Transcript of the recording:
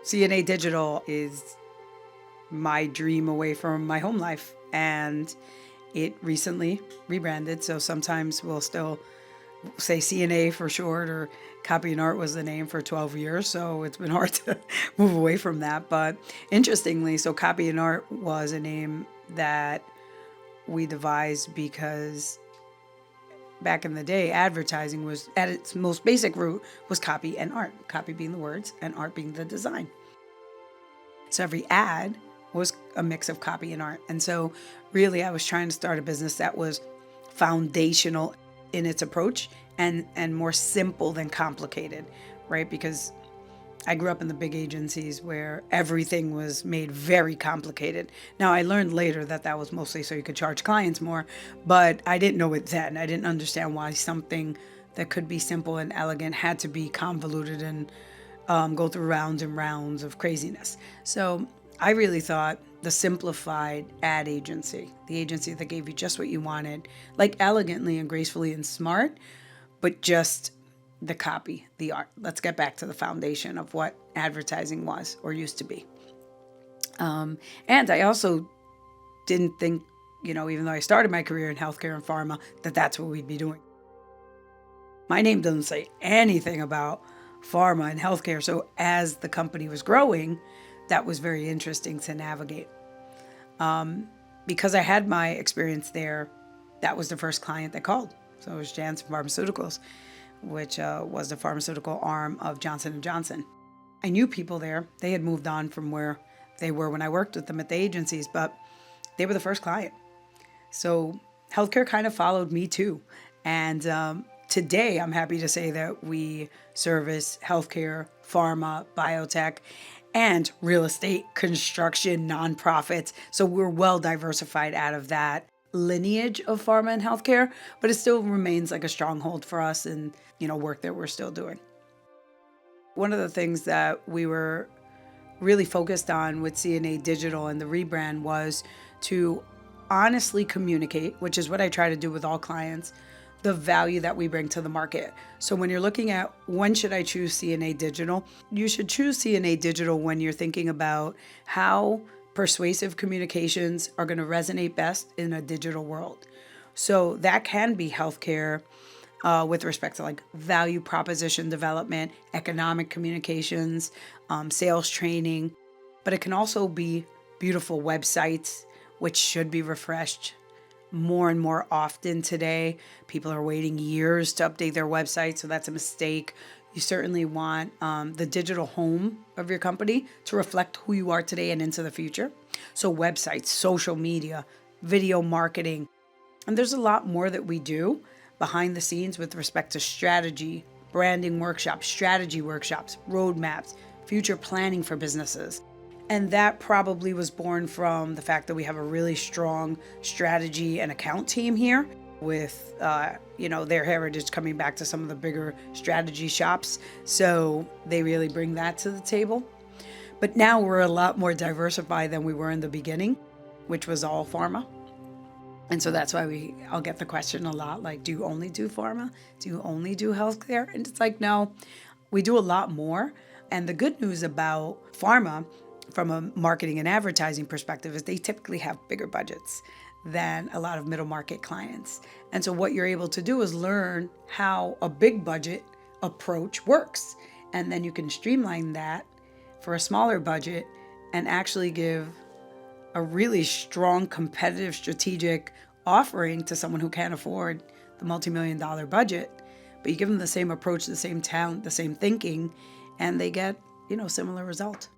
CNA Digital is my dream away from my home life, and it recently rebranded. So sometimes we'll still say CNA for short, or Copy and Art was the name for 12 years. So it's been hard to move away from that. But interestingly, so Copy and Art was a name that we devised because back in the day, advertising was at its most basic root was copy and art. Copy being the words and art being the design. So every ad was a mix of copy and art. And so really I was trying to start a business that was foundational in its approach and more simple than complicated, right? Because I grew up in the big agencies where everything was made very complicated. Now, I learned later that that was mostly so you could charge clients more, but I didn't know it then. I didn't understand why something that could be simple and elegant had to be convoluted and go through rounds and rounds of craziness. So I really thought the simplified ad agency, the agency that gave you just what you wanted, like elegantly and gracefully and smart, but just the copy, the art. Let's get back to the foundation of what advertising was or used to be. And I also didn't think, even though I started my career in healthcare and pharma, that that's what we'd be doing. My name doesn't say anything about pharma and healthcare. So as the company was growing, that was very interesting to navigate. Because I had my experience there, that was the first client that called. So it was Janssen Pharmaceuticals, which was the pharmaceutical arm of Johnson & Johnson. I knew people there. They had moved on from where they were when I worked with them at the agencies, but they were the first client. So healthcare kind of followed me too. And today I'm happy to say that we service healthcare, pharma, biotech, and real estate, construction, nonprofits. So we're well diversified out of that lineage of pharma and healthcare, but it still remains like a stronghold for us and, work that we're still doing. One of the things that we were really focused on with CNA Digital and the rebrand was to honestly communicate, which is what I try to do with all clients, the value that we bring to the market. So when you're looking at when should I choose CNA Digital, you should choose CNA Digital when you're thinking about how persuasive communications are going to resonate best in a digital world. So that can be healthcare with respect to like value proposition development, economic communications, sales training, but it can also be beautiful websites, which should be refreshed more and more often today. People are waiting years to update their website, so that's a mistake. You certainly want the digital home of your company to reflect who you are today and into the future. So websites, social media, video marketing, and there's a lot more that we do behind the scenes with respect to strategy, branding workshops, strategy workshops, roadmaps, future planning for businesses. And that probably was born from the fact that we have a really strong strategy and account team here with, their heritage coming back to some of the bigger strategy shops. So they really bring that to the table. But now we're a lot more diversified than we were in the beginning, which was all pharma. And so that's why I'll get the question a lot, like, do you only do pharma? Do you only do healthcare? And it's like, no, we do a lot more. And the good news about pharma from a marketing and advertising perspective is they typically have bigger budgets than a lot of middle market clients. And so what you're able to do is learn how a big budget approach works. And then you can streamline that for a smaller budget and actually give a really strong, competitive, strategic offering to someone who can't afford the multi-million-dollar budget. But you give them the same approach, the same talent, the same thinking, and they get, similar result.